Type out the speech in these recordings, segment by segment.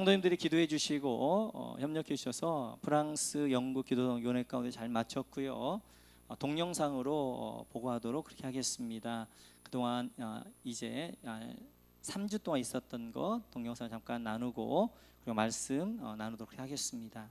성도님들이 기도해 주시고 협력해 주셔서 프랑스, 영국 기도위원회 가운데 잘 마쳤고요. 동영상으로 보고하도록 그렇게 하겠습니다. 그동안 이제 3주 동안 있었던 것 동영상 잠깐 나누고 그리고 말씀 나누도록 하겠습니다.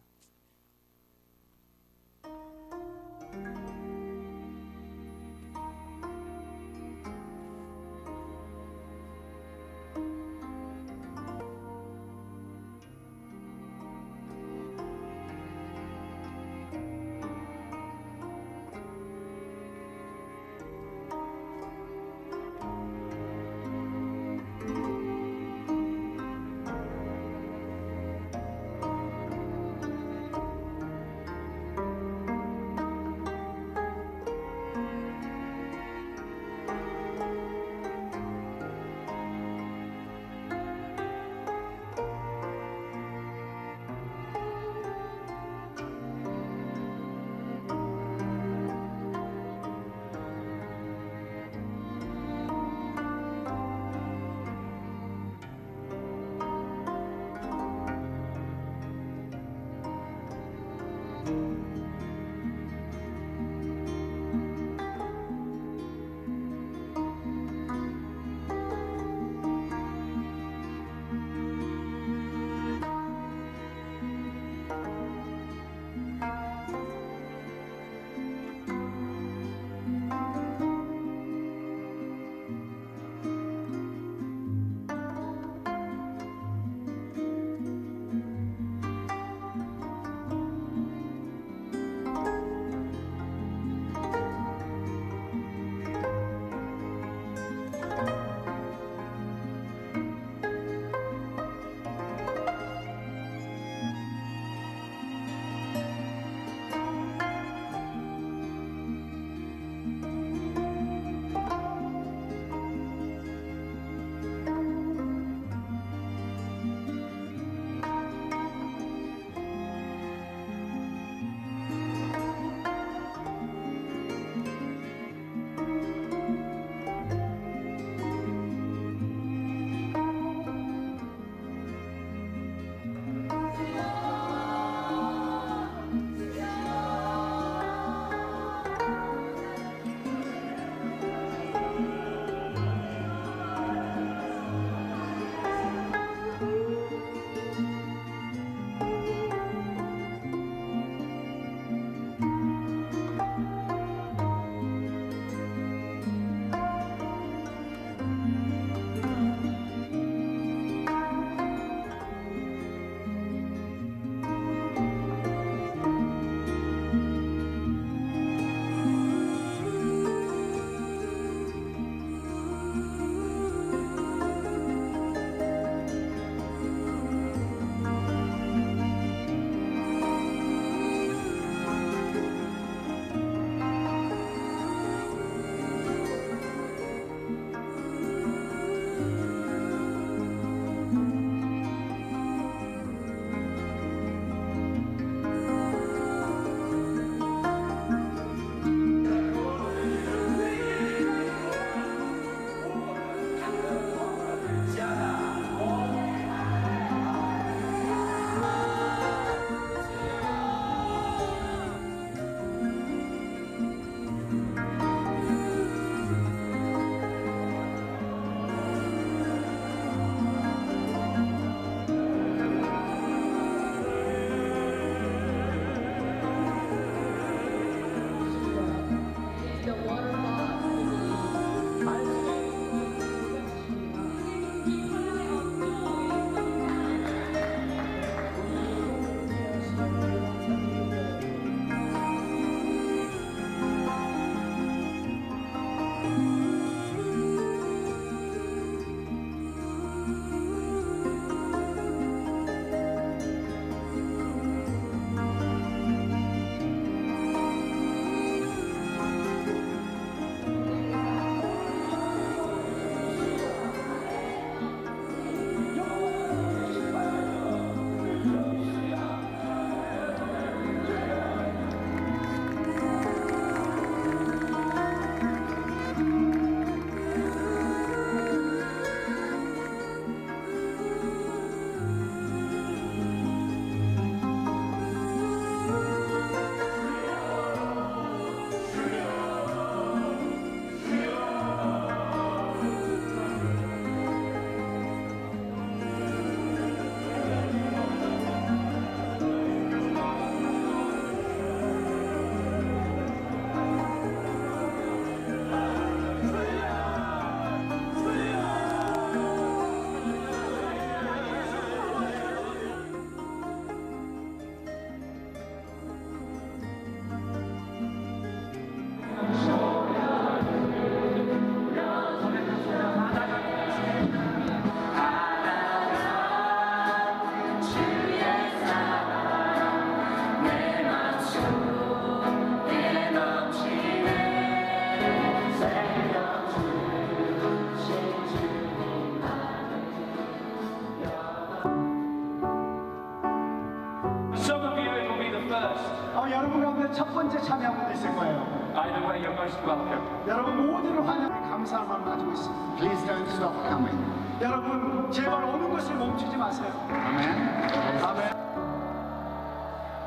여러분 가운데 첫 번째 참여한 분도 있을 거예요. Either way, you're most welcome. 여러분 모두를 환영해 감사한 마음 가지고 있습니다. Please don't stop coming. 여러분 제발 오는 것을 멈추지 마세요. Amen. 아멘.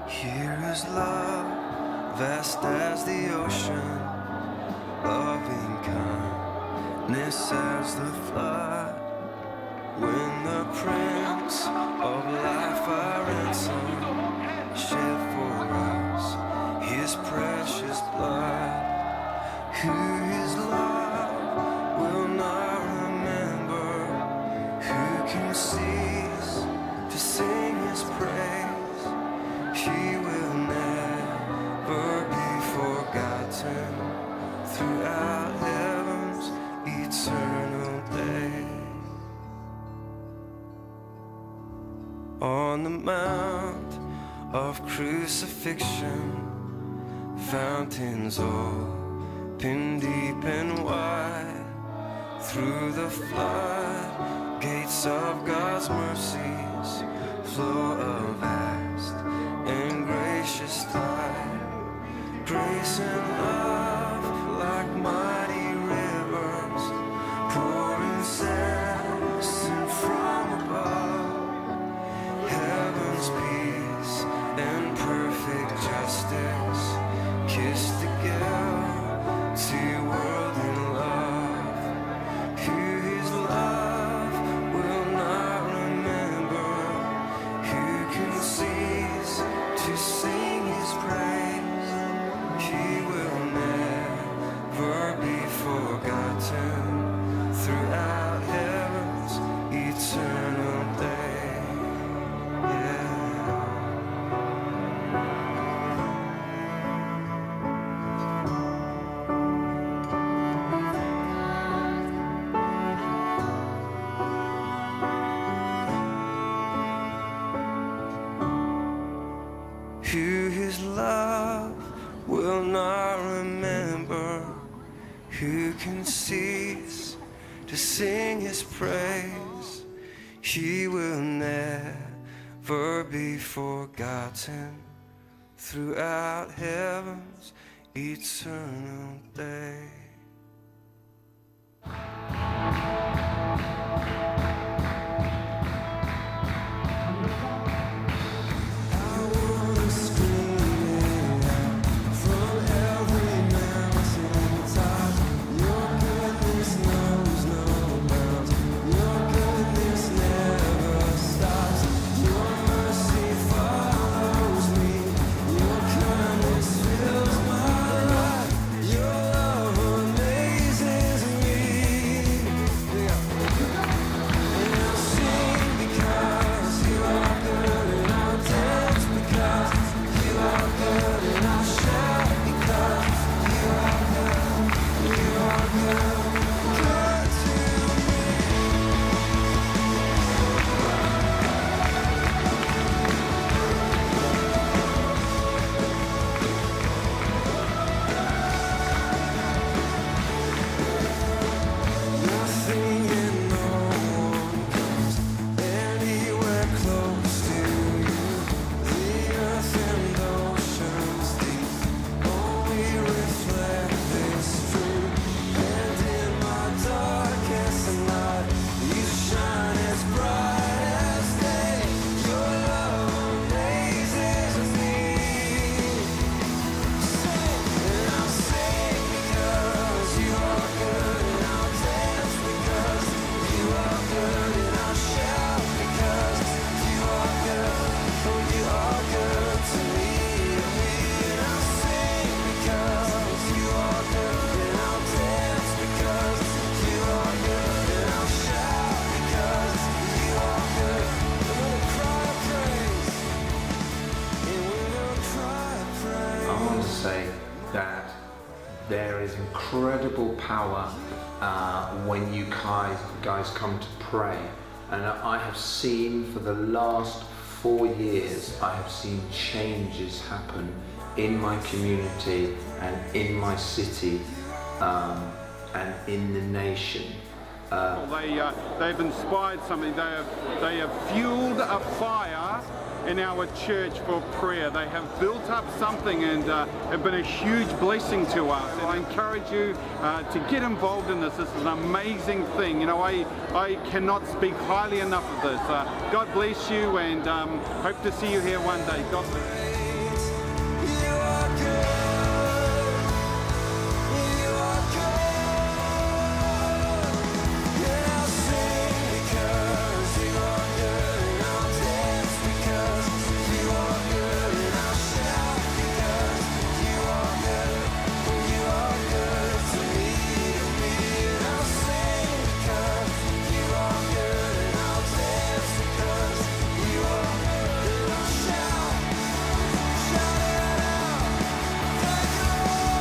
Here is love, vast as the ocean, loving kindness as the flood. When the Prince of Life our ransom shed for us His precious blood, who His love will not remember, who can cease to sing His praise. He will never be forgotten throughout heaven's eternal day. On the mount of crucifixion, fountains open deep and wide. Through the flood gates of God's mercies flow a vast and gracious tide. Grace and love like mighty rivers pouring sands from above. Heaven's peace and perfect justice kissed together to world in love. Who His love will not remember, who can cease to sing His praise. He will never be forgotten throughout heaven's eternal day. Who His love will not remember, who can cease to sing His praise. He will never be forgotten throughout heaven's eternal day. Say that there is incredible power when you guys come to pray, and I have seen for the last 4 years, I have seen changes happen in my community and in my city and in the nation. They've inspired something. They have fueled a fire in our church for prayer. They have built up something and have been a huge blessing to us. And I encourage you to get involved in this. This is an amazing thing. You know, I cannot speak highly enough of this. God bless you, and hope to see you here one day. God bless. You are good. You are good. Yeah, I'll sing because you are good, and I'll dance because you are good, and I'll shout because you are good. You are good to me, and I'll sing because you are good, and I'll dance because you are good, and I'll shout it out. Thank you, Lord.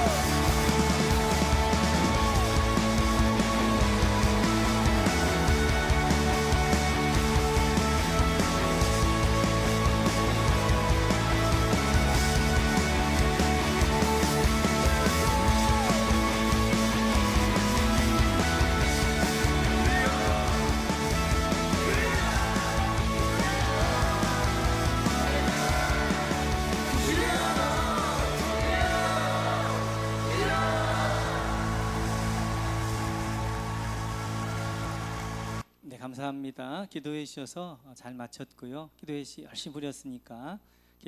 네, 감사합니다. 기도해 주셔서 잘 마쳤고요. 기도해 주시 열심히 부렸으니까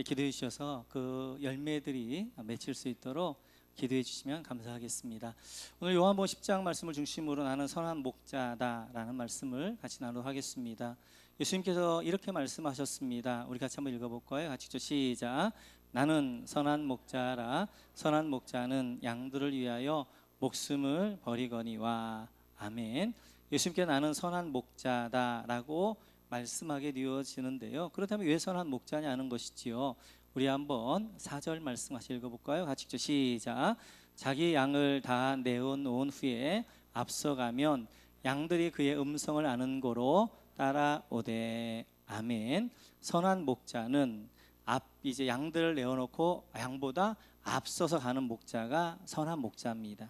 기도해 주셔서 그 열매들이 맺힐 수 있도록 기도해 주시면 감사하겠습니다. 오늘 요한복음 10장 말씀을 중심으로 나는 선한 목자다라는 말씀을 같이 나누도록 하겠습니다. 예수님께서 이렇게 말씀하셨습니다. 우리 같이 한번 읽어볼까요? 같이 시작. 나는 선한 목자라. 선한 목자는 양들을 위하여 목숨을 버리거니와. 아멘. 예수님께 나는 선한 목자다라고 말씀하게 되어지는데요. 그렇다면 왜 선한 목자냐는 것이지요. 우리 한번 4절 말씀 같이 읽어볼까요? 같이 시작. 자기 양을 다 내어놓은 후에 앞서가면 양들이 그의 음성을 아는 고로 따라오되. 아멘. 선한 목자는 이제 양들을 내어놓고 양보다 앞서서 가는 목자가 선한 목자입니다.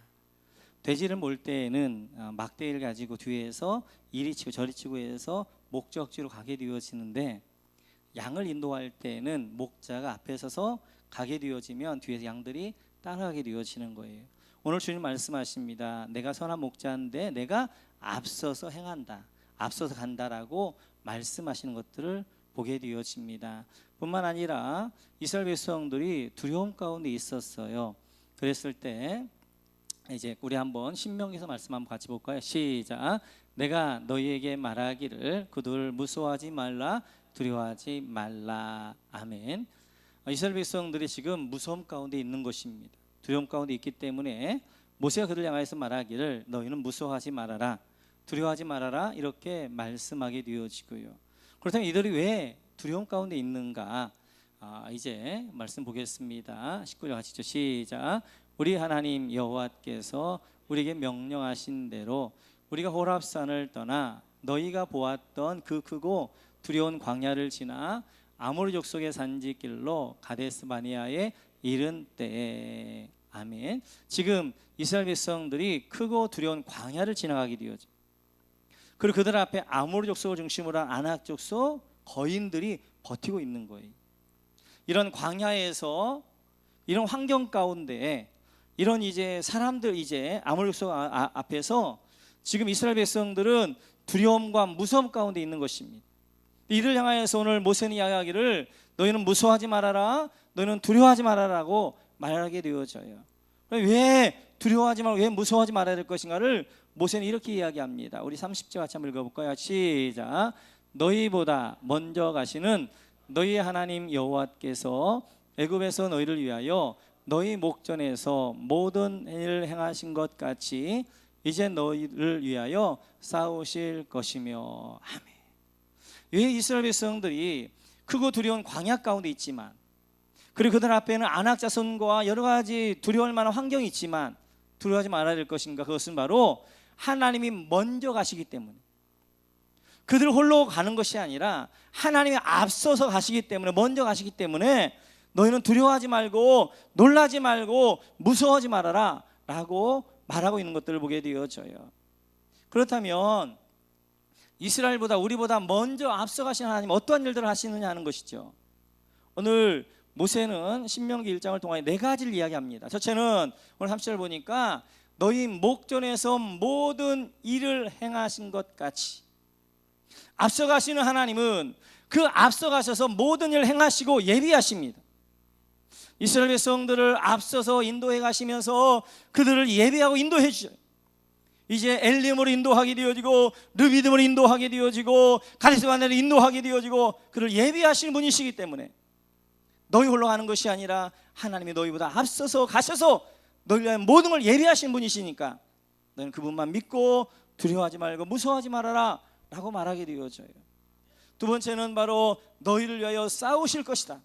돼지를 몰 때에는 막대기를 가지고 뒤에서 이리 치고 저리 치고 해서 목적지로 가게 되어지는데, 양을 인도할 때에는 목자가 앞에 서서 가게 되어지면 뒤에서 양들이 따라가게 되어지는 거예요. 오늘 주님 말씀하십니다. 내가 선한 목자인데 내가 앞서서 행한다, 앞서서 간다라고 말씀하시는 것들을 보게 되어집니다. 뿐만 아니라 이스라엘 백성들이 두려움 가운데 있었어요. 그랬을 때 이제 우리 한번 신명기서 말씀 한번 같이 볼까요? 시작. 내가 너희에게 말하기를 그들 무서워하지 말라, 두려워하지 말라. 아멘. 이스라엘 백성들이 지금 무서움 가운데 있는 것입니다. 두려움 가운데 있기 때문에 모세가 그들을 향하여서 말하기를 너희는 무서워하지 말아라, 두려워하지 말아라, 이렇게 말씀하게 되어지고요. 그렇다면 이들이 왜 두려움 가운데 있는가? 이제 말씀 보겠습니다. 19절 같이 시작. 우리 하나님 여호와께서 우리에게 명령하신 대로 우리가 호랍산을 떠나 너희가 보았던 그 크고 두려운 광야를 지나 아모리 족속의 산지길로 가데스 바네아에 이른 때에. 아멘. 지금 이스라엘 백성들이 크고 두려운 광야를 지나가게 되었죠. 그리고 그들 앞에 아모리 족속을 중심으로 한 아낙 족속 거인들이 버티고 있는 거예요. 이런 광야에서, 이런 환경 가운데 이런 이제 사람들, 이제 아모리 족속 앞에서 지금 이스라엘 백성들은 두려움과 무서움 가운데 있는 것입니다. 이를 향하여서 오늘 모세는 이야기하기를 너희는 무서워하지 말아라, 너희는 두려워하지 말아라고 말하게 되어져요. 왜 두려워하지 말고 왜 무서워하지 말아야 될 것인가를 모세는 이렇게 이야기합니다. 우리 30절 같이 한번 읽어볼까요? 시작. 너희보다 먼저 가시는 너희 하나님 여호와께서 애굽에서 너희를 위하여 너희 목전에서 모든 일을 행하신 것 같이 이제 너희를 위하여 싸우실 것이며. 아멘. 왜 이스라엘 백성들이 크고 두려운 광야 가운데 있지만, 그리고 그들 앞에는 아낙 자손과 여러 가지 두려울 만한 환경이 있지만 두려워하지 말아야 될 것인가? 그것은 바로 하나님이 먼저 가시기 때문에, 그들 홀로 가는 것이 아니라 하나님이 앞서서 가시기 때문에, 먼저 가시기 때문에 너희는 두려워하지 말고 놀라지 말고 무서워하지 말아라 라고 말하고 있는 것들을 보게 되어져요. 그렇다면 이스라엘보다 우리보다 먼저 앞서 가신 하나님 어떠한 일들을 하시느냐 하는 것이죠. 오늘 모세는 신명기 1장을 통하여 네 가지를 이야기합니다. 첫째는 오늘 30절 보니까 너희 목전에서 모든 일을 행하신 것 같이, 앞서가시는 하나님은 그 앞서가셔서 모든 일을 행하시고 예비하십니다. 이스라엘 백성들을 앞서서 인도해 가시면서 그들을 예비하고 인도해 주셔요. 이제 엘림으로 인도하게 되어지고 르비딤으로 인도하게 되어지고 가데스 바네를 인도하게 되어지고 그를 예비하시는 분이시기 때문에 너희 홀로 가는 것이 아니라 하나님이 너희보다 앞서서 가셔서 너희를 위한 모든 걸 예비하시는 분이시니까 너희는 그분만 믿고 두려워하지 말고 무서워하지 말아라 라고 말하게 되어져요. 두 번째는 바로 너희를 위하여 싸우실 것이다.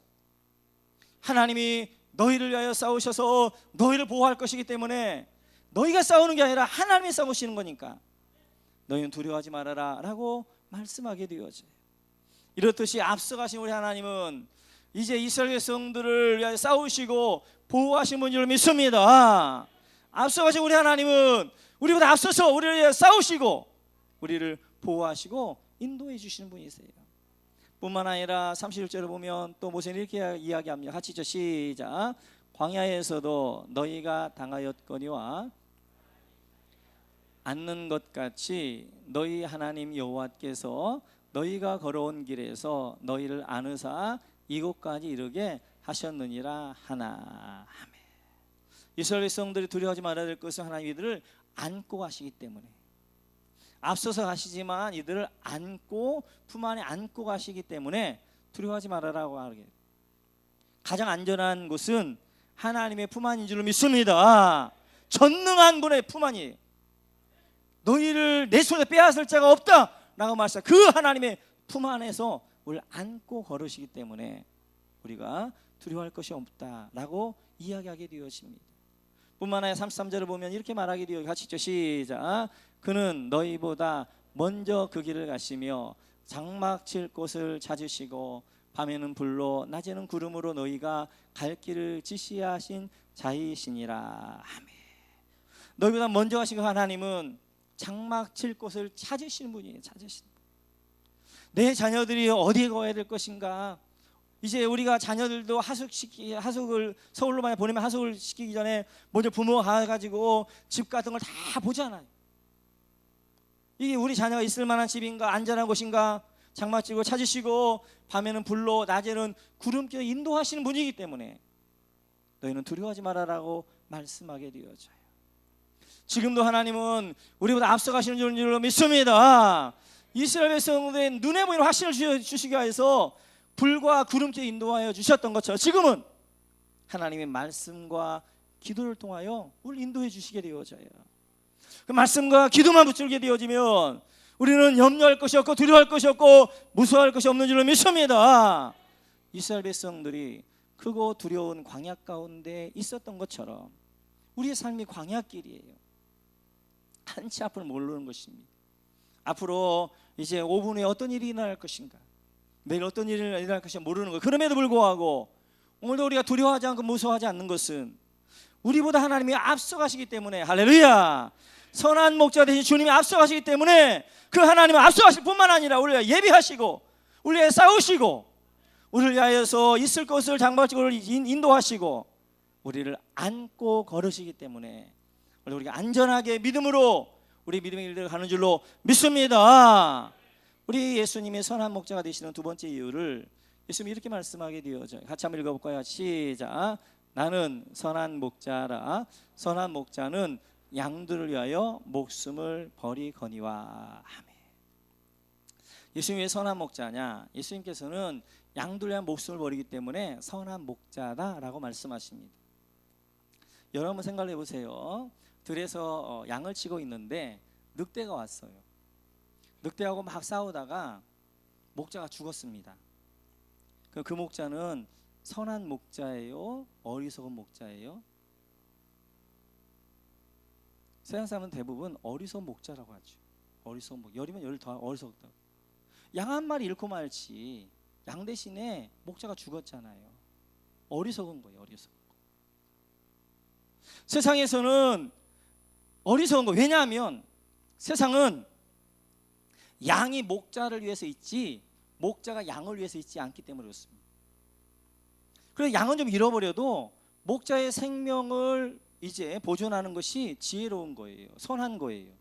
하나님이 너희를 위하여 싸우셔서 너희를 보호할 것이기 때문에 너희가 싸우는 게 아니라 하나님이 싸우시는 거니까 너희는 두려워하지 말아라 라고 말씀하게 되어져요. 이렇듯이 앞서가신 우리 하나님은 이제 이스라엘 백성들을 위하여 싸우시고 보호하신 분인 줄 믿습니다. 앞서가신 우리 하나님은 우리보다 앞서서 우리를 위하여 싸우시고 우리를 보호하시고 인도해 주시는 분이세요. 뿐만 아니라 31절을 보면 또 모세는 이렇게 이야기합니다. 같이 저 시작. 광야에서도 너희가 당하였거니와 앉는 것 같이 너희 하나님 여호와께서 너희가 걸어온 길에서 너희를 안으사 이곳까지 이르게 하셨느니라 하나. 아멘. 이스라엘 백성들이 두려워하지 말아야 될 것은 하나님 이들을 안고 가시기 때문에, 앞서서 가시지만 이들을 안고 품 안에 안고 가시기 때문에 두려워하지 말아라고 하게. 가장 안전한 곳은 하나님의 품 안인 줄 믿습니다. 전능한 분의 품 안이에요. 너희를 내 손에 빼앗을 자가 없다라고 말씀. 그 하나님의 품 안에서 우리를 안고 걸으시기 때문에 우리가 두려워할 것이 없다라고 이야기하게 되었습니다. 뿐만 아니라 33절을 보면 이렇게 말하게 되어 같이 있죠. 시작. 그는 너희보다 먼저 그 길을 가시며 장막 칠 곳을 찾으시고 밤에는 불로 낮에는 구름으로 너희가 갈 길을 지시하신 자이시니라. 아멘. 너희보다 먼저 가신 그 하나님은 장막 칠 곳을 찾으시는 분이에요. 찾으시는 분. 내 자녀들이 어디에 가야 될 것인가. 이제 우리가 자녀들도 하숙을 서울로 만약 보내면 하숙을 시키기 전에 먼저 부모가 가가지고 집 같은 걸 다 보잖아요. 이게 우리 자녀가 있을 만한 집인가, 안전한 곳인가 장막치고 찾으시고 밤에는 불로 낮에는 구름끼로 인도하시는 분이기 때문에 너희는 두려워하지 말아라고 말씀하게 되어져요. 지금도 하나님은 우리보다 앞서가시는 줄 믿습니다. 이스라엘 백성들의 눈에 보이는 확신을 주시기 위해서 불과 구름끼리 인도하여 주셨던 것처럼 지금은 하나님의 말씀과 기도를 통하여 우리를 인도해 주시게 되어져요. 그 말씀과 기도만 붙들게 되어지면 우리는 염려할 것이 없고 두려워할 것이 없고 무서워할 것이 없는 줄로 믿습니다. 이스라엘 백성들이 크고 두려운 광야 가운데 있었던 것처럼 우리의 삶이 광야길이에요. 한치 앞을 모르는 것입니다. 앞으로 이제 5분 후에 어떤 일이 일어날 것인가, 내일 어떤 일이 일어날 것인가 모르는 것. 그럼에도 불구하고 오늘도 우리가 두려워하지 않고 무서워하지 않는 것은 우리보다 하나님이 앞서가시기 때문에, 할렐루야, 선한 목자 되신 주님이 앞서가시기 때문에 그 하나님은 앞서가실 뿐만 아니라 우리를 예비하시고 우리를 싸우시고 우리를 위하여서 있을 것을 장막지고 인도하시고 우리를 안고 걸으시기 때문에 우리가 안전하게 믿음으로 우리 믿음의 일들을 가는 줄로 믿습니다. 우리 예수님의 선한 목자가 되시는 두 번째 이유를 예수님이 이렇게 말씀하게 되어져요. 같이 한번 읽어볼까요? 시작. 나는 선한 목자라. 선한 목자는 양들을 위하여 목숨을 버리거니와. 아멘. 예수님이 왜 선한 목자냐? 예수님께서는 양들을 위한 목숨을 버리기 때문에 선한 목자다라고 말씀하십니다. 여러분 생각을 해보세요. 들에서 양을 치고 있는데 늑대가 왔어요. 늑대하고 막 싸우다가 목자가 죽었습니다. 그 목자는 선한 목자예요? 어리석은 목자예요? 세상 사람은 대부분 어리석은 목자라고 하죠. 어리석은 목. 열이면 열을 더 어리석다. 양 한 마리 잃고 말지. 양 대신에 목자가 죽었잖아요. 어리석은 거예요. 어리석은 거. 세상에서는 어리석은 거. 왜냐하면 세상은 양이 목자를 위해서 있지 목자가 양을 위해서 있지 않기 때문에 그렇습니다. 그래서 양은 좀 잃어버려도 목자의 생명을 이제 보존하는 것이 지혜로운 거예요. 선한 거예요.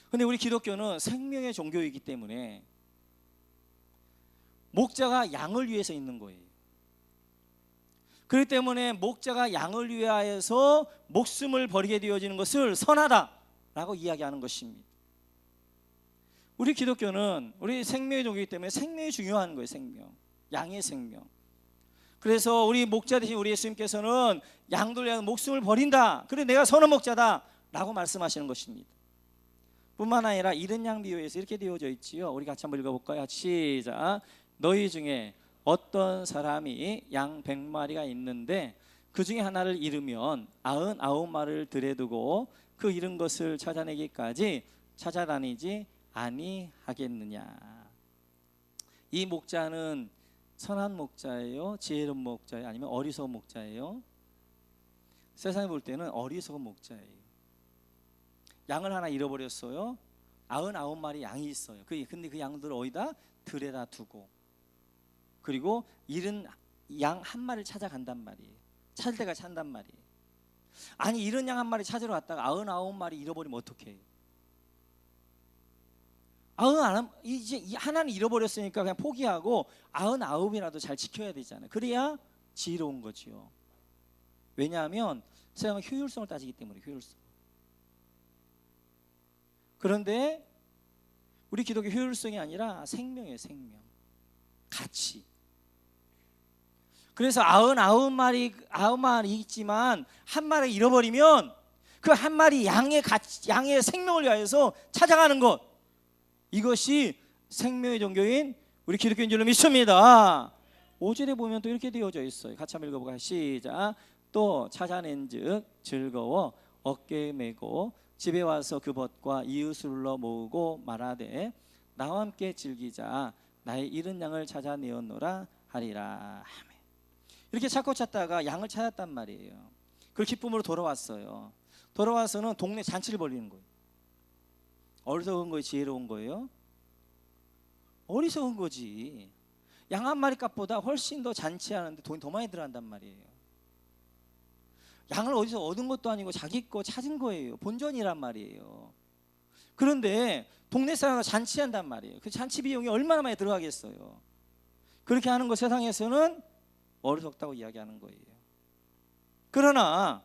근데 우리 기독교는 생명의 종교이기 때문에 목자가 양을 위해서 있는 거예요. 그렇기 때문에 목자가 양을 위하여서 목숨을 버리게 되어지는 것을 선하다라고 이야기하는 것입니다. 우리 기독교는 우리 생명의 종교이기 때문에 생명이 중요한 거예요. 생명, 양의 생명. 그래서 우리 목자 되신 우리 예수님께서는 양들 위하여 목숨을 버린다. 그래 내가 선한 목자다라고 말씀하시는 것입니다. 뿐만 아니라 잃은 양 비유에서 이렇게 되어져 있지요. 우리 같이 한번 읽어볼까요? 시작. 너희 중에 어떤 사람이 양 100마리가 있는데 그 중에 하나를 잃으면 99마리를 들에 두고 그 잃은 것을 찾아내기까지 찾아다니지 아니하겠느냐. 이 목자는 선한 목자예요? 지혜로운 목자예요? 아니면 어리석은 목자예요? 세상에 볼 때는 어리석은 목자예요. 양을 하나 잃어버렸어요. 99마리 양이 있어요. 근데 그 양들을 어디다? 들에다 두고, 그리고 잃은 양 한 마리를 찾아간단 말이에요. 찾을 때가 찬단 말이에요. 아니 잃은 양 한 마리 찾으러 갔다가 99마리 잃어버리면 어떡해요? 이제 하나는 잃어버렸으니까 그냥 포기하고 99이라도 잘 지켜야 되잖아요. 그래야 지혜로운 거지요. 왜냐하면 세상은 효율성을 따지기 때문에 효율성. 그런데 우리 기독교 효율성이 아니라 생명이에요. 생명, 가치. 그래서 99마리 있지만 한 마리 잃어버리면 그 한 마리 양의 생명을 위하여서 찾아가는 것, 이것이 생명의 종교인 우리 기독교인 줄로 믿습니다. 5절에 보면 또 이렇게 되어져 있어요. 같이 한번 읽어볼까요? 시작. 또 찾아낸즉 즐거워 어깨에 메고 집에 와서 그 벗과 이웃을 불러 모으고 말하되 나와 함께 즐기자 나의 잃은 양을 찾아내었노라 하리라. 아멘. 이렇게 찾고 찾다가 양을 찾았단 말이에요. 그 기쁨으로 돌아왔어요. 돌아와서는 동네 잔치를 벌이는 거예요. 어리석은 거예요? 지혜로운 거예요? 어리석은 거지. 양 한 마리 값보다 훨씬 더 잔치하는데 돈이 더 많이 들어간단 말이에요. 양을 어디서 얻은 것도 아니고 자기 거 찾은 거예요. 본전이란 말이에요. 그런데 동네 사람과 잔치한단 말이에요. 그 잔치 비용이 얼마나 많이 들어가겠어요. 그렇게 하는 거 세상에서는 어리석다고 이야기하는 거예요. 그러나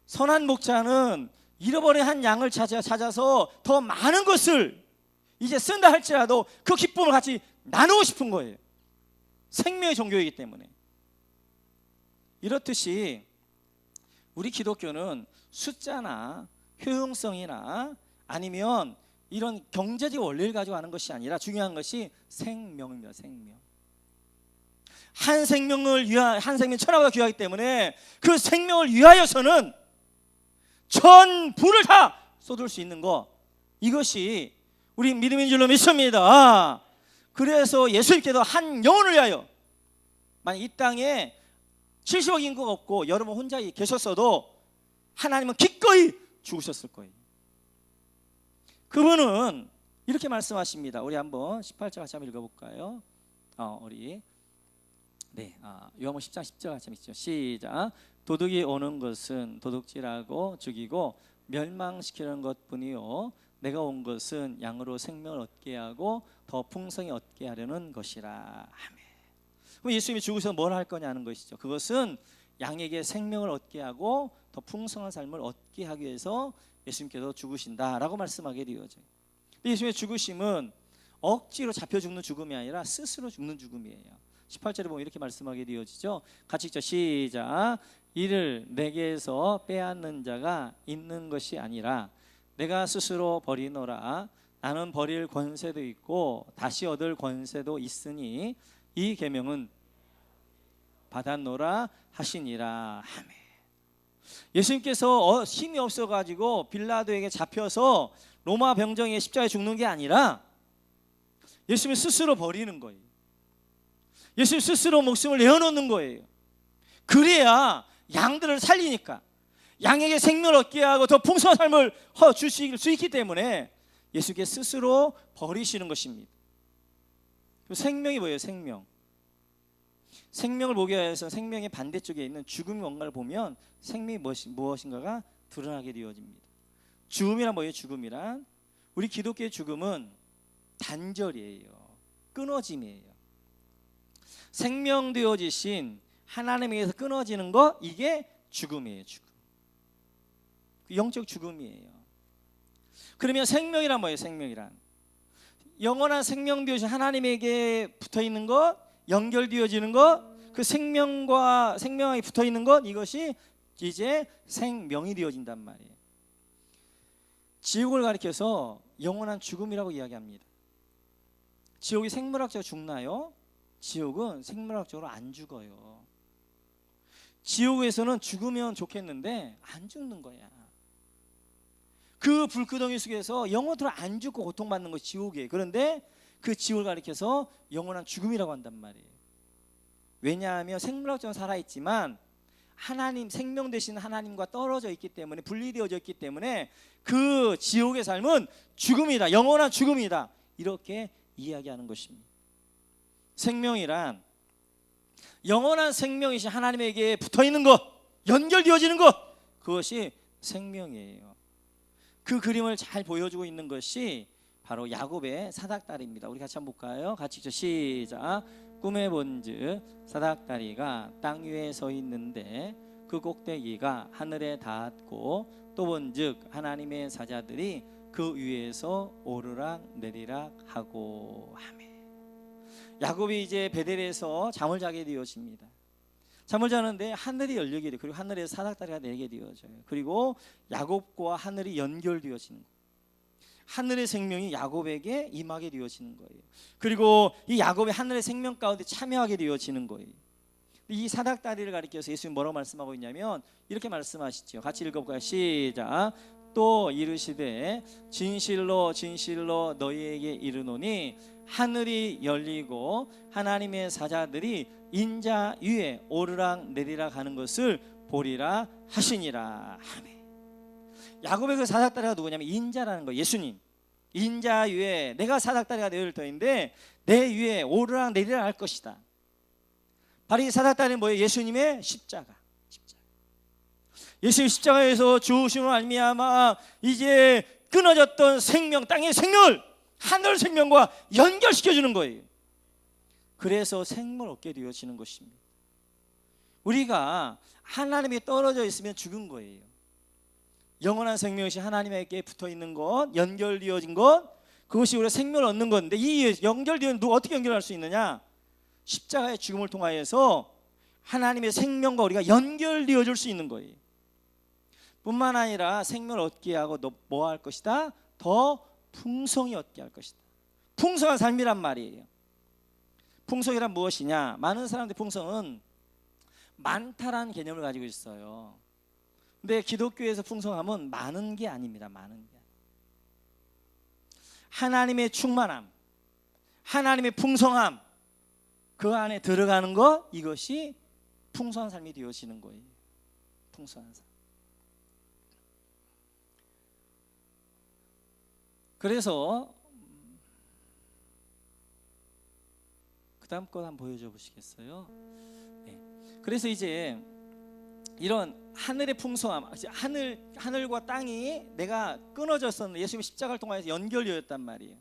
선한 목자는 잃어버린 한 양을 찾아서 더 많은 것을 이제 쓴다 할지라도 그 기쁨을 같이 나누고 싶은 거예요. 생명의 종교이기 때문에. 이렇듯이 우리 기독교는 숫자나 효용성이나 아니면 이런 경제적 원리를 가지고 하는 것이 아니라 중요한 것이 생명입니다. 생명. 한 생명 천하보다 귀하기 때문에 그 생명을 위하여서는 전부를 다 쏟을 수 있는 것, 이것이 우리 믿음인 줄로 믿습니다. 그래서 예수님께서 한 영혼을 위하여, 만약 이 땅에 70억 인구가 없고 여러분 혼자 계셨어도 하나님은 기꺼이 죽으셨을 거예요. 그분은 이렇게 말씀하십니다. 우리 한번 18절 같이 한번 읽어볼까요? 요한복음 10장 10절 같이 읽죠. 시작. 도둑이 오는 것은 도둑질하고 죽이고 멸망시키는 것뿐이요 내가 온 것은 양으로 생명을 얻게 하고 더 풍성히 얻게 하려는 것이라. 아멘. 그럼 예수님이 죽으셔서 뭘 할 거냐는 것이죠. 그것은 양에게 생명을 얻게 하고 더 풍성한 삶을 얻게 하기 위해서 예수님께서 죽으신다라고 말씀하게 되어져요. 예수님의 죽으심은 억지로 잡혀 죽는 죽음이 아니라 스스로 죽는 죽음이에요. 18절에 보면 이렇게 말씀하게 되어지죠. 같이 읽죠. 시작. 이를 내게서 빼앗는 자가 있는 것이 아니라 내가 스스로 버리노라. 나는 버릴 권세도 있고 다시 얻을 권세도 있으니 이 계명은 받았노라 하시니라. 아멘. 예수님께서 힘이 없어가지고 빌라도에게 잡혀서 로마 병정에 십자가에 죽는 게 아니라 예수님이 스스로 버리는 거예요. 예수님 스스로 목숨을 내어놓는 거예요. 그래야 양들을 살리니까, 양에게 생명을 얻게 하고 더 풍성한 삶을 주실 수 있기 때문에 예수께 스스로 버리시는 것입니다. 생명이 뭐예요? 생명. 생명을 보기 위해서 생명의 반대쪽에 있는 죽음이 뭔가를 보면 생명이 무엇인가가 드러나게 되어집니다. 죽음이란 뭐예요? 죽음이란 우리 기독교의 죽음은 단절이에요. 끊어짐이에요. 생명되어지신 하나님에게서 끊어지는 것, 이게 죽음이에요. 죽음. 영적 죽음이에요. 그러면 생명이란 뭐예요? 생명이란 영원한 생명되어진 하나님에게 붙어있는 것, 연결되어지는 것, 그 생명과 생명이 붙어있는 것, 이것이 이제 생명이 되어진단 말이에요. 지옥을 가리켜서 영원한 죽음이라고 이야기합니다. 지옥이 생물학적으로 죽나요? 지옥은 생물학적으로 안 죽어요. 지옥에서는 죽으면 좋겠는데 안 죽는 거야. 그 불구덩이 속에서 영원토록 안 죽고 고통받는 것이 지옥이에요. 그런데 그 지옥을 가리켜서 영원한 죽음이라고 한단 말이에요. 왜냐하면 생물학적으로 살아있지만 하나님, 생명 되신 하나님과 떨어져 있기 때문에, 분리되어져 있기 때문에 그 지옥의 삶은 죽음이다, 영원한 죽음이다, 이렇게 이야기하는 것입니다. 생명이란 영원한 생명이신 하나님에게 붙어있는 것, 연결되어지는 것, 그것이 생명이에요. 그 그림을 잘 보여주고 있는 것이 바로 야곱의 사닥다리입니다. 우리 같이 한번 볼까요? 같이 시작. 꿈에 본즉 사닥다리가 땅 위에 서 있는데 그 꼭대기가 하늘에 닿았고 또 본즉 하나님의 사자들이 그 위에서 오르락 내리락 하고 하매. 야곱이 이제 베델에서 잠을 자게 되어집니다. 잠을 자는데 하늘이 열리게 돼요. 그리고 하늘에서 사닥다리가 내리게 되어져요. 그리고 야곱과 하늘이 연결되어지는 거예요. 하늘의 생명이 야곱에게 임하게 되어지는 거예요. 그리고 이 야곱이 하늘의 생명 가운데 참여하게 되어지는 거예요. 이 사닥다리를 가리켜서 예수님 뭐라고 말씀하고 있냐면 이렇게 말씀하시죠. 같이 읽어볼까요? 시작. 또 이르시되 진실로 진실로 너희에게 이르노니 하늘이 열리고 하나님의 사자들이 인자 위에 오르락 내리락 하는 것을 보리라 하시니라. 아멘. 야곱의 그 사닥다리가 누구냐면 인자라는 거예요. 예수님. 인자 위에 내가 사닥다리가 내릴 터인데 내 위에 오르락 내리락 할 것이다. 바로 이 사닥다리는 뭐예요? 예수님의 십자가. 예수님 십자가에서 죽으심으로 말미암아 이제 끊어졌던 생명, 땅의 생명을 하늘 생명과 연결시켜주는 거예요. 그래서 생명을 얻게 되어지는 것입니다. 우리가 하나님이 떨어져 있으면 죽은 거예요. 영원한 생명이 하나님에게 붙어있는 것, 연결되어진 것, 그것이 우리가 생명을 얻는 건데 이 연결되어진 것 어떻게 연결할 수 있느냐? 십자가의 죽음을 통하여서 하나님의 생명과 우리가 연결되어질 수 있는 거예요. 뿐만 아니라 생명을 얻게 하고 뭐 할 것이다? 더 풍성히 얻게 할 것이다. 풍성한 삶이란 말이에요. 풍성이란 무엇이냐? 많은 사람들이 풍성은 많다라는 개념을 가지고 있어요. 근데 기독교에서 풍성함은 많은 게 아닙니다. 많은 게. 하나님의 충만함, 하나님의 풍성함, 그 안에 들어가는 것, 이것이 풍성한 삶이 되어지는 거예요. 풍성한 삶. 그래서 그 다음 것 한번 보여줘 보시겠어요? 네. 그래서 이제 이런 하늘의 풍성함, 하늘과 땅이 내가 끊어졌었는데 예수님의 십자가를 통해서 연결되었단 말이에요.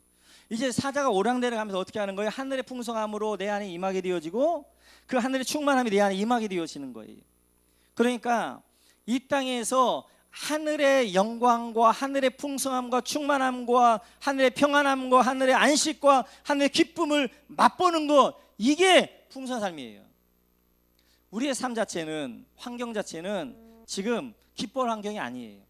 이제 사자가 오락내락하면서 어떻게 하는 거예요? 하늘의 풍성함으로 내 안에 임하게 되어지고 그 하늘의 충만함이 내 안에 임하게 되어지는 거예요. 그러니까 이 땅에서 하늘의 영광과 하늘의 풍성함과 충만함과 하늘의 평안함과 하늘의 안식과 하늘의 기쁨을 맛보는 것, 이게 풍성한 삶이에요. 우리의 삶 자체는, 환경 자체는 지금 기뻐할 환경이 아니에요.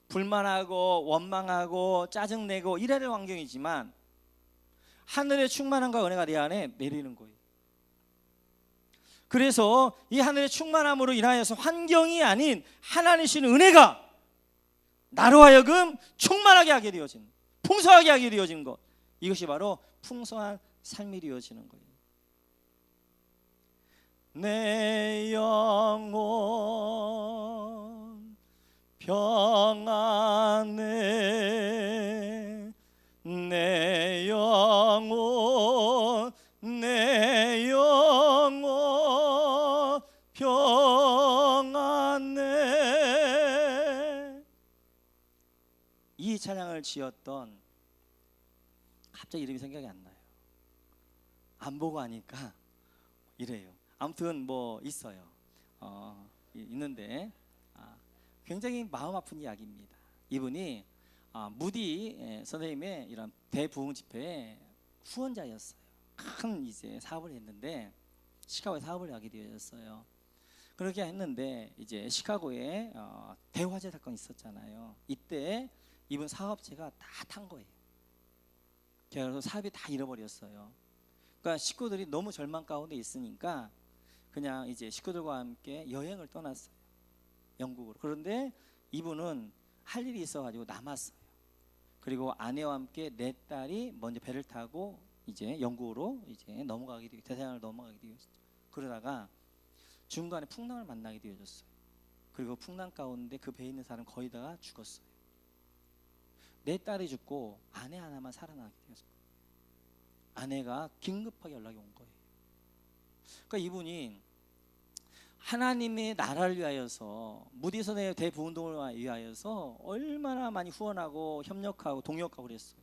불만하고 원망하고 짜증내고 이래야 될 환경이지만 하늘의 충만함과 은혜가 내 안에 내리는 거예요. 그래서 이 하늘의 충만함으로 인하여서 환경이 아닌 하나님이신 은혜가 나로 하여금 충만하게 하게 되어지는, 풍성하게 하게 되어지는 것, 이것이 바로 풍성한 삶이 되어지는 거예요. 내 영혼 평안해, 내 영혼 내 영혼 차량을 지었던, 갑자기 이름이 생각이 안 나요. 안 보고 하니까 이래요. 아무튼 뭐 있어요. 있는데 굉장히 마음 아픈 이야기입니다. 이분이 무디 선생님의 이런 대부흥 집회의 후원자였어요. 큰 이제 사업을 했는데 시카고에 사업을 하게 되었어요. 그렇게 했는데 이제 시카고에 대화재 사건이 있었잖아요. 이때 이분 사업체가 다 탄 거예요. 그래서 사업이 다 잃어버렸어요. 그러니까 식구들이 너무 절망 가운데 있으니까 그냥 이제 식구들과 함께 여행을 떠났어요. 영국으로. 그런데 이분은 할 일이 있어가지고 남았어요. 그리고 아내와 함께 4딸이 먼저 배를 타고 이제 영국으로 이제 넘어가게 되고 대서양을 넘어가게 되었죠. 그러다가 중간에 풍랑을 만나게 되어졌어요. 그리고 풍랑 가운데 그 배에 있는 사람 거의 다 죽었어요. 4딸이 죽고 아내 하나만 살아나게 되었어요. 아내가 긴급하게 연락이 온 거예요. 그러니까 이분이 하나님의 나라를 위하여서 무디 선생님의 대부운동을 위하여서 얼마나 많이 후원하고 협력하고 동역하고 그랬어요.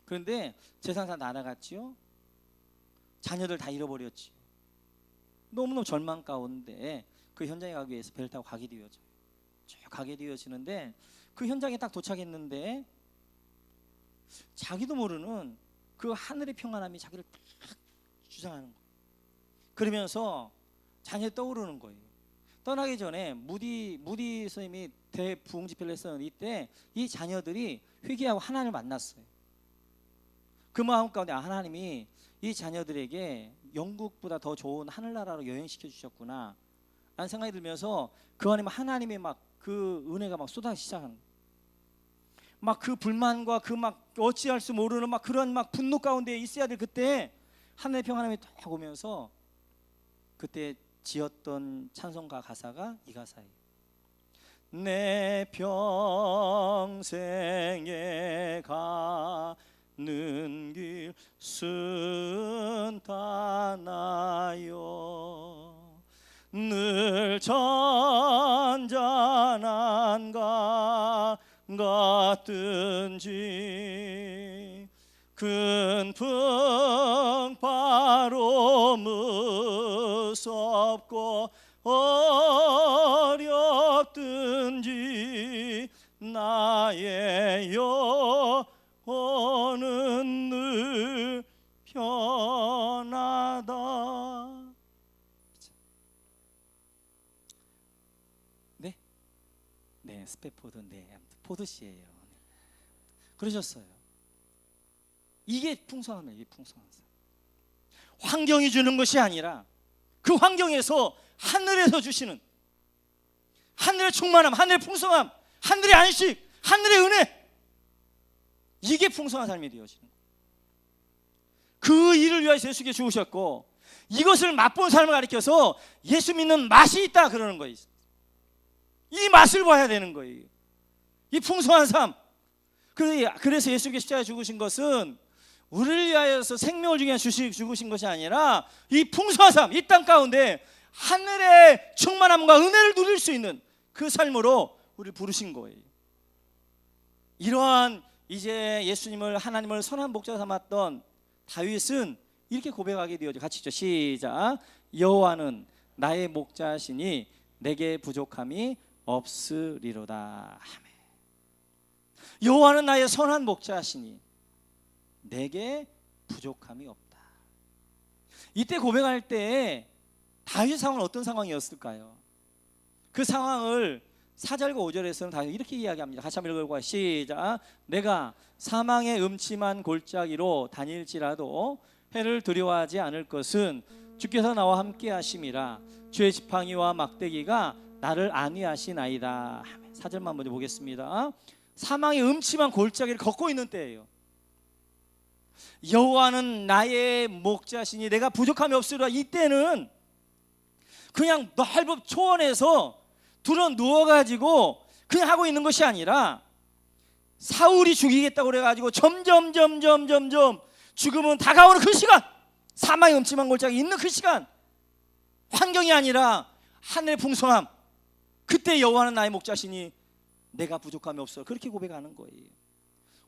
그런데 재산 다 날아갔지요. 자녀들 다 잃어버렸지요. 너무너무 절망 가운데 그 현장에 가기 위해서 배를 타고 가게 되어져요. 쭉 가게 되어지는데 그 현장에 딱 도착했는데 자기도 모르는 그 하늘의 평안함이 자기를 딱 주장하는 거예요. 그러면서 자녀이 떠오르는 거예요. 떠나기 전에 무디 선생님이 대부흥 집회를 했었는데 이때 이 자녀들이 회개하고 하나님을 만났어요. 그 마음 가운데 하나님이 이 자녀들에게 영국보다 더 좋은 하늘나라로 여행시켜 주셨구나 라는 생각이 들면서 그 안에 하나님의 막 그 은혜가 막 쏟아지기 시작하는 거예요. 막 그 불만과 그 막 어찌할 수 모르는 막 그런 막 분노 가운데 있어야 될 그때 하늘의 평안함이 딱 오면서 그때 지었던 찬송가 가사가 이 가사예요. 내 평생에 가는 길 순탄하여 늘 잔잔한 강 같든지 큰 풍파로 무섭고 어렵든지 나의 영혼은 늘 편하다. 네, 스페포드, 포드시예요. 그러셨어요. 이게 풍성함이에요. 이게 풍성함. 환경이 주는 것이 아니라 그 환경에서 하늘에서 주시는 하늘의 충만함, 하늘의 풍성함, 하늘의 안식, 하늘의 은혜, 이게 풍성한 삶이 되어지는 거예요. 그 일을 위하여 예수께 죽으셨고 이것을 맛본 삶을 가리켜서 예수 믿는 맛이 있다 그러는 거예요. 이 맛을 봐야 되는 거예요. 이 풍성한 삶. 그래서 예수께 십자가에 죽으신 것은 우리를 위하여서 생명을 주기 위해 죽으신 것이 아니라 이 풍성한 삶, 이 땅 가운데 하늘의 충만함과 은혜를 누릴 수 있는 그 삶으로 우리를 부르신 거예요. 이러한 이제 예수님을 하나님을 선한 목자 삼았던 다윗은 이렇게 고백하게 되어져. 같이 있죠. 시작. 여호와는 나의 목자시니 내게 부족함이 없으리로다. 아멘. 여호와는 나의 선한 목자시니 내게 부족함이 없다. 이때 고백할 때 다윗의 상황은 어떤 상황이었을까요? 그 상황을 4절과 5절에서는 다윗이 이렇게 이야기합니다. 같이 한번 읽어볼까요? 시작. 내가 사망의 음침한 골짜기로 다닐지라도 해를 두려워하지 않을 것은 주께서 나와 함께 하심이라. 주의 지팡이와 막대기가 나를 안위하시나이다. 4절만 먼저 보겠습니다. 사망의 음침한 골짜기를 걷고 있는 때예요. 여호와는 나의 목자시니 내가 부족함이 없으리라. 이때는 그냥 넓은 초원에서 들어 누워가지고 그냥 하고 있는 것이 아니라 사울이 죽이겠다고 그래가지고 점점 죽음은 다가오는 그 시간, 사망의 음침한 골짜기 있는 그 시간, 환경이 아니라 하늘의 풍성함, 그때 여호와는 나의 목자시니 내가 부족함이 없어. 그렇게 고백하는 거예요.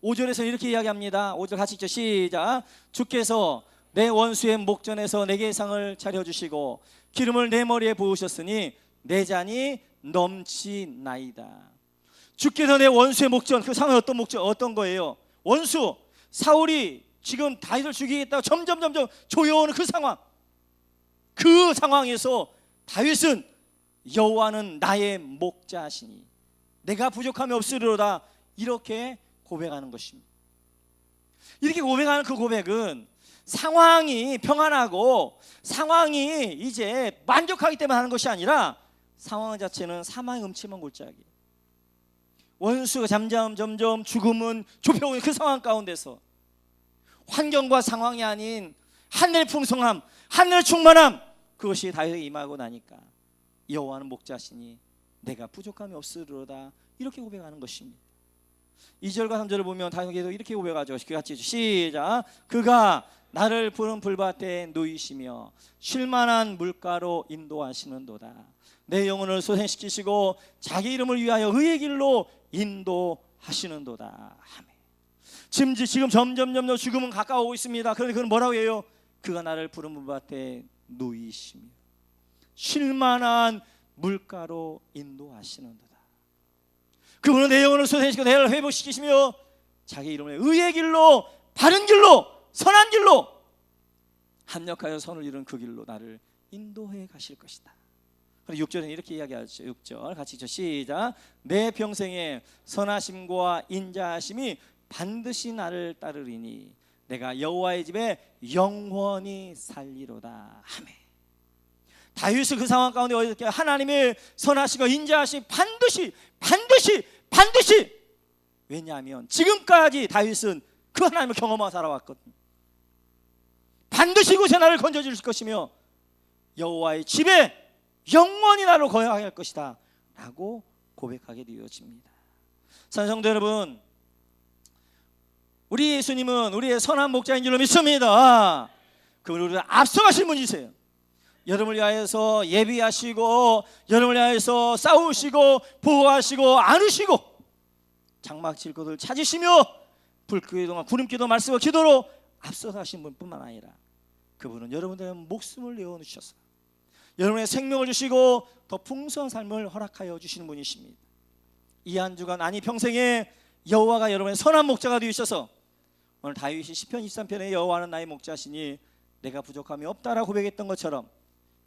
5절에서 이렇게 이야기합니다. 5절 같이 읽죠. 시작. 주께서 내 원수의 목전에서 내게 상을 차려주시고 기름을 내 머리에 부으셨으니 내 잔이 넘치나이다. 주께서 내 원수의 목전, 그 상황이 어떤 목전, 어떤 거예요? 원수 사울이 지금 다윗을 죽이겠다고 점점 조여오는 그 상황, 그 상황에서 다윗은 여호와는 나의 목자시니 내가 부족함이 없으리로다, 이렇게 고백하는 것입니다. 이렇게 고백하는 그 고백은 상황이 평안하고 상황이 이제 만족하기 때문에 하는 것이 아니라 상황 자체는 사망의 음침한 골짜기, 원수가 점점 죽음은 좁혀오는 그 상황 가운데서 환경과 상황이 아닌 하늘의 풍성함, 하늘의 충만함, 그것이 다윗에게 임하고 나니까 여호와는 목자시니 내가 부족함이 없으리로다, 이렇게 고백하는 것입니다. 2절과 3절을 보면 다윗에게도 이렇게 고백하죠. 같이 시작. 그가 나를 푸른 풀밭에 누이시며 쉴만한 물가로 인도하시는도다. 내 영혼을 소생시키시고 자기 이름을 위하여 의의 길로 인도하시는도다. 아멘. 지금 점점 죽음은 가까워오고 있습니다. 그런데 그는 뭐라고 해요? 그가 나를 푸른 풀밭에 누이시며 쉴만한 물가로 인도하시는도다. 그분은 내 영혼을 소생시키고 내를 회복시키시며 자기 이름을 의의 길로, 바른 길로, 선한 길로 합력하여 선을 이룬 그 길로 나를 인도해 가실 것이다. 그리고 6절에는 이렇게 이야기하죠. 6절 같이 읽죠. 시작. 내 평생에 선하심과 인자하심이 반드시 나를 따르리니 내가 여호와의 집에 영원히 살리로다. 아멘. 다윗은 그 상황 가운데 어떻게 하나님의 선하심과 인자하심이 반드시, 왜냐하면 지금까지 다윗은 그 하나님을 경험하고 살아왔거든. 반드시 그곳에 나를 건져줄 것이며 여호와의 집에 영원히 나로 거하게 할 것이다 라고 고백하게 되어집니다. 사랑하는 성도 여러분, 우리 예수님은 우리의 선한 목자인 줄로 믿습니다. 그분은 우리를 앞서가신 분이세요. 여러분을 위하여서 예비하시고 여러분을 위하여서 싸우시고 보호하시고 안으시고 장막 칠 곳을 찾으시며 불기도와 구름기도 말씀과 기도로 앞서서 하신 분뿐만 아니라 그분은 여러분들의 목숨을 내어놓으셔서 여러분의 생명을 주시고 더 풍성한 삶을 허락하여 주시는 분이십니다. 이 한 주간 아니 평생에 여호와가 여러분의 선한 목자가 되셔서 오늘 다윗이 시편 23편에 여호와는 나의 목자시니 내가 부족함이 없다라고 고백했던 것처럼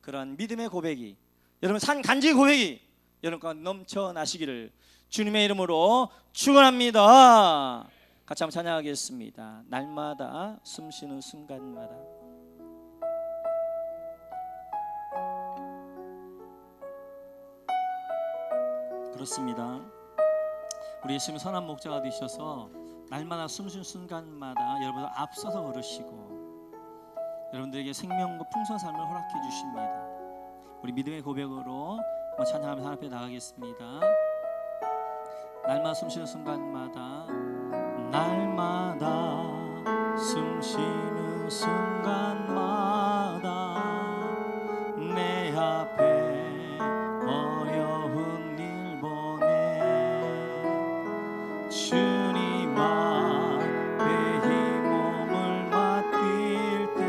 그런 믿음의 고백이, 여러분 산 간증의 고백이 여러분 가운데 넘쳐나시기를 주님의 이름으로 축원합니다. 같이 한번 찬양하겠습니다. 날마다 숨쉬는 순간마다. 그렇습니다. 우리 예수님 선한 목자가 되셔서 날마다 숨쉬는 순간마다 여러분을 앞서서 걸으시고 여러분들에게 생명과 풍성한 삶을 허락해 주십니다. 우리 믿음의 고백으로 찬양하면서 하나님 앞에 나가겠습니다. 날마다 숨쉬는 순간마다, 날마다 숨쉬는 순간마다 내 앞에 어려운 일 보내 주님 앞에 이 몸을 맡길 때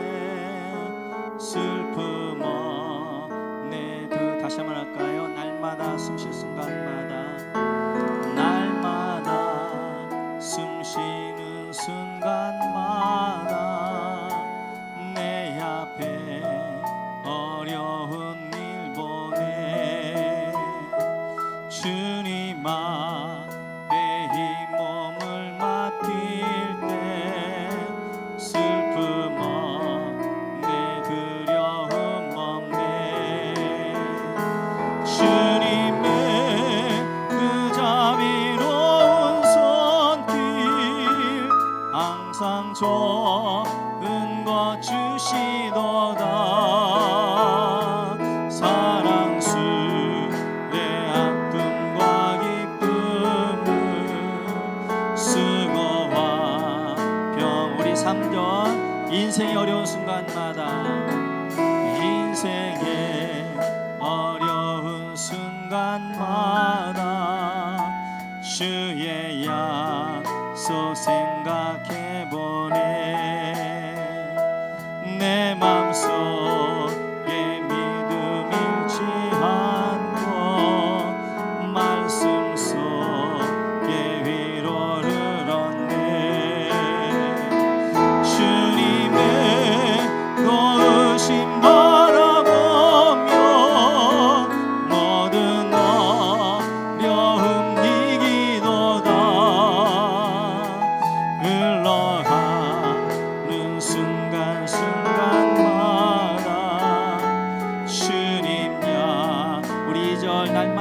슬픔 없네. 다시 한번 할까요? 날마다 숨쉴 순간마다, 날마다 숨쉬는 순간마다 내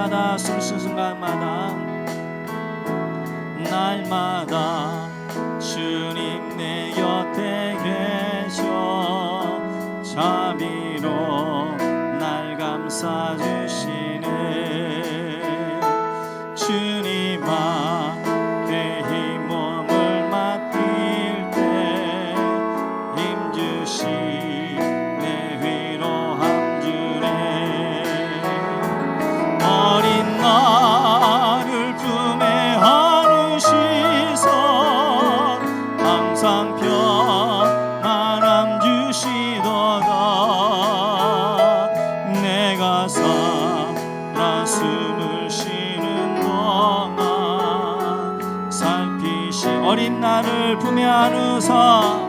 날마다 숨 쉬는 순간마다 날마다 주님 내 곁에 계셔 자비로 날 감싸주시네 주님 앞에 이 몸을 맡길 때 힘주시네 위로함 주네 어린 나를 품에 안으시서 항상 평안함 주시도다 내가 살아 숨을 쉬는 동안 살피시 어린 나를 품에 안으사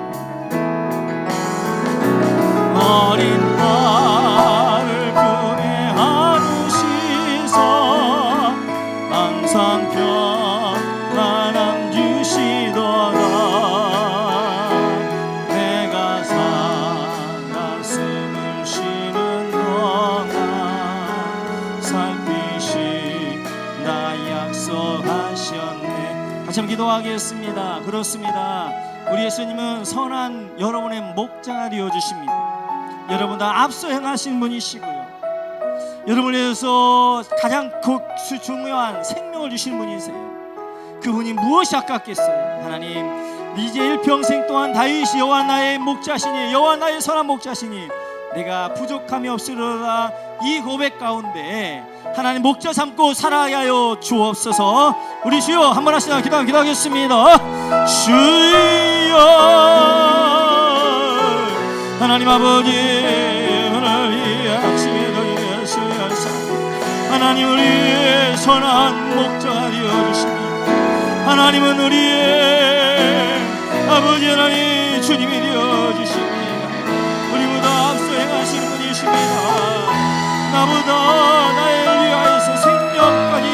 어린 나를 품에 안으시서 항상 평안함 주시도다 내가 살아 숨을 쉬는 동안 살피신다 약속하셨네. 같이 한번 기도하겠습니다. 그렇습니다. 우리 예수님은 선한 여러분의 목자가 되어주십니다. 여러분 다 앞서 행하신 분이시고요 여러분을 위해서 가장 중요한 생명을 주신 분이세요. 그분이 무엇이 아깝겠어요. 하나님 이제 일평생 동안 다윗이 여호와 나의 목자시니 여호와 나의 선한 목자시니 내가 부족함이 없으리로다 이 고백 가운데 하나님 목자 삼고 살아야 하여 주옵소서. 우리 주여 한번 하시다 기도하겠습니다. 주여 하나님 아버지 하나님 아침에도 예수여서 하나님 우리의 선한 목자가 되어주십니다. 하나님은 우리의 아버지 하나님 주님이 되어주십니다. 우리보다 앞서 행하시는 분이십니다. 나보다 나를 위하여서 생명까지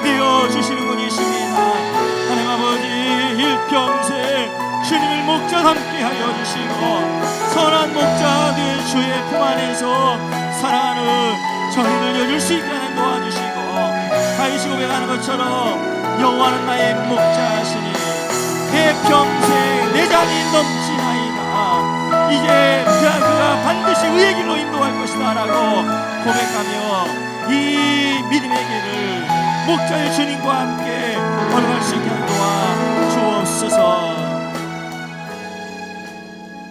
되어주시는 분이십니다. 하나님 아버지 일평생 주님을 목자 함께 하여 주시고 선한 목자 된 주의 품 안에서 사랑하는 저희들 여줄 수 있게 하는 도와주시고 다윗이 고백하는 것처럼 여호와는 나의 목자시니 내 평생 내 잔이 넘치나이다 이제 그가 반드시 의의 길로 인도할 것이다 라고 고백하며 이 믿음의 길을 목자의 주님과 함께 걸어갈 수 있게 하는 도와 주옵소서.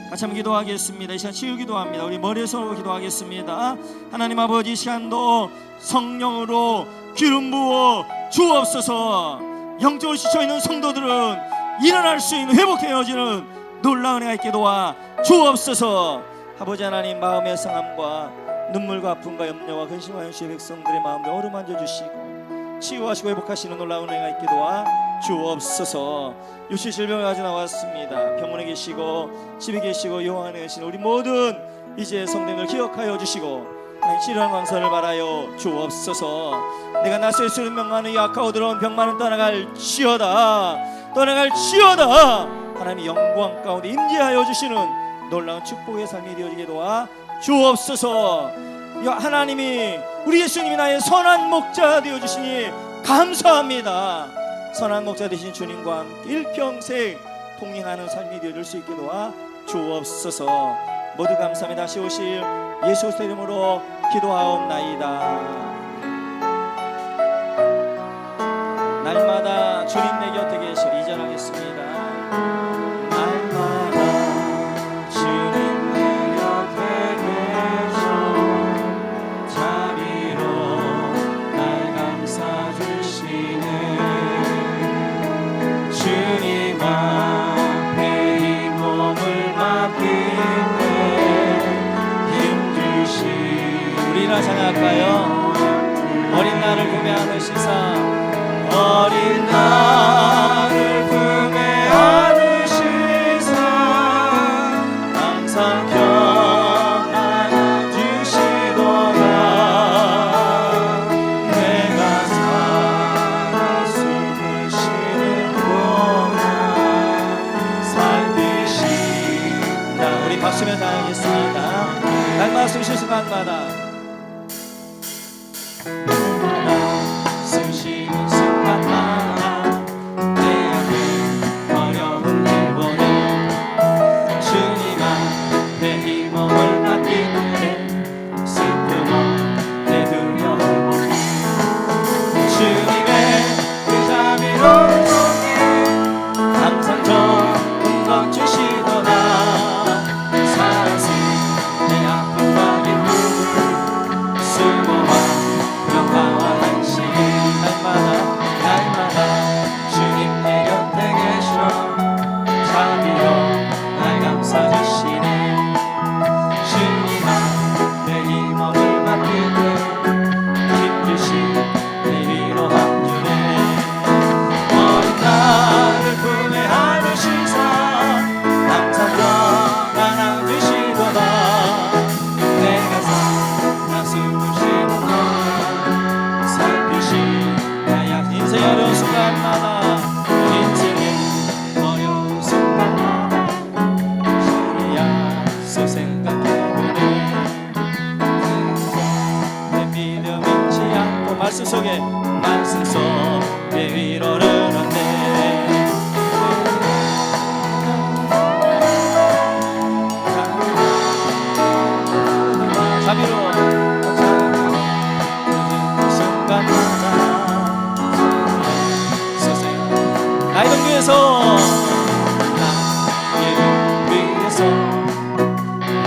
같이 한번 기도하겠습니다. 이 시간 치유 기도합니다. 우리 머리에서 기도하겠습니다. 하나님 아버지 이 시간도 성령으로 기름 부어 주옵소서. 영적으로 지쳐있는 성도들은 일어날 수 있는 회복되어지는 놀라운 은혜가 있게 도와 주옵소서. 아버지 하나님 마음의 상함과 눈물과 아픔과 염려와 근심과 현실의 백성들의 마음을 어루만져 주시고 치유하시고 회복하시는 놀라운 은혜가 있게 도와 주옵소서. 육신 질병을 가지고 나왔습니다. 병원에 계시고 집에 계시고 요양원에 계시는 우리 모든 이제 성도님을 기억하여 주시고 치료하는 광선을 바라여 주옵소서. 내가 나설 수 있는 명만은 약하고 들어온 병만은 떠나갈지어다 하나님의 영광 가운데 임재하여 주시는 놀라운 축복의 삶이 되어지게 도와 주옵소서. 하나님이 우리 예수님이 나의 선한 목자 되어주시니 감사합니다. 선한 목자 되신 주님과 함께 일평생 동행하는 삶이 되어줄 수 있게 도와 주옵소서. 모두 감사합니다. 다시 오실 예수 그리스도의 이름으로 기도하옵나이다. 날마다 주님 내 곁에 계셔. 2절 하겠습니다. 날마다 주님 내 곁에 계셔 자비로 날 감싸주시네 주님 앞에 이 몸을 맡길 때 힘주시 우리나 생각할까요? 어린 나를 품에 안으시사 어린 나를 품에 안으시사 항상 평안함 주시도다 내가 살아 숨을 쉬는 동안 살피신다. 우리 박수며 찬양하겠습니다. 날마다 숨 쉬는 순간마다 속에 말씀 속에 위로르는데 자비로 순간마다 세상 나의 동교에서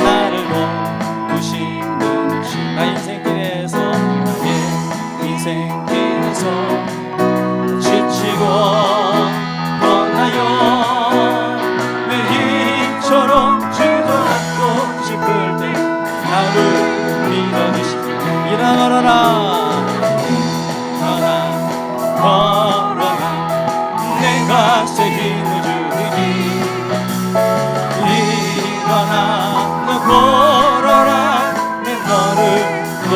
나를 도우시는 주 나의 인생길에서 나의 인생길에서 지치고 떠나요 매일처럼 주저앉고 싶을 때 나를 밀어주시고 일어나라 걸어가 내가 새 힘을 주니 일어나 너 걸어라 내 너를 또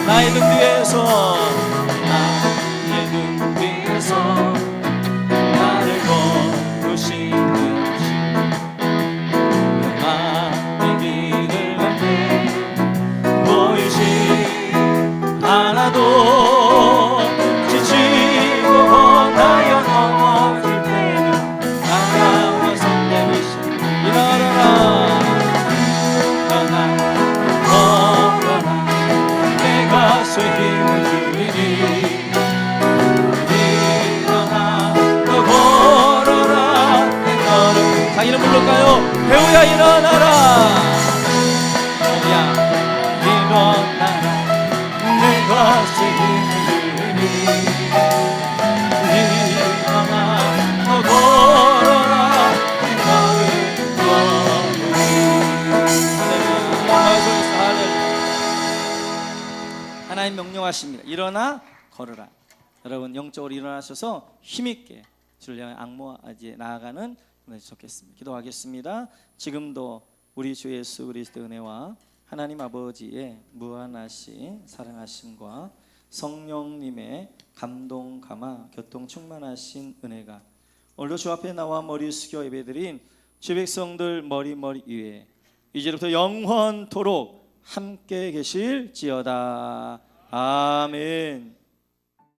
나의 등 뒤에서 나의 등 뒤에서 나를 거두시는 나의 길을 걷네 보이지 않아도 지치고 나여 넘어질 때는 나가와서 내리시 일어나라 떠나 걸어라 내가 새 힘을 주리니 일어나 너 걸어라 내 너를 자기는 부를까요? 배우야 일어나라 배우야 일어나라 내가 새 힘을 주리니 일어나 너 걸어라 내 너를 하나님 명령하십니다. 일어나 걸어라. 여러분 영적으로 일어나셔서 힘있게 주를 향해 악모하지 나아가는 분이 좋겠습니다. 기도하겠습니다. 지금도 우리 주 예수 그리스도의 은혜와 하나님 아버지의 무한하신 사랑하심과 성령님의 감동 감화 교통 충만하신 은혜가 오늘도 주 앞에 나와 머리 숙여 예배드린 주 백성들 머리 위에 이제부터 영원토록 함께 계실지어다. 아멘.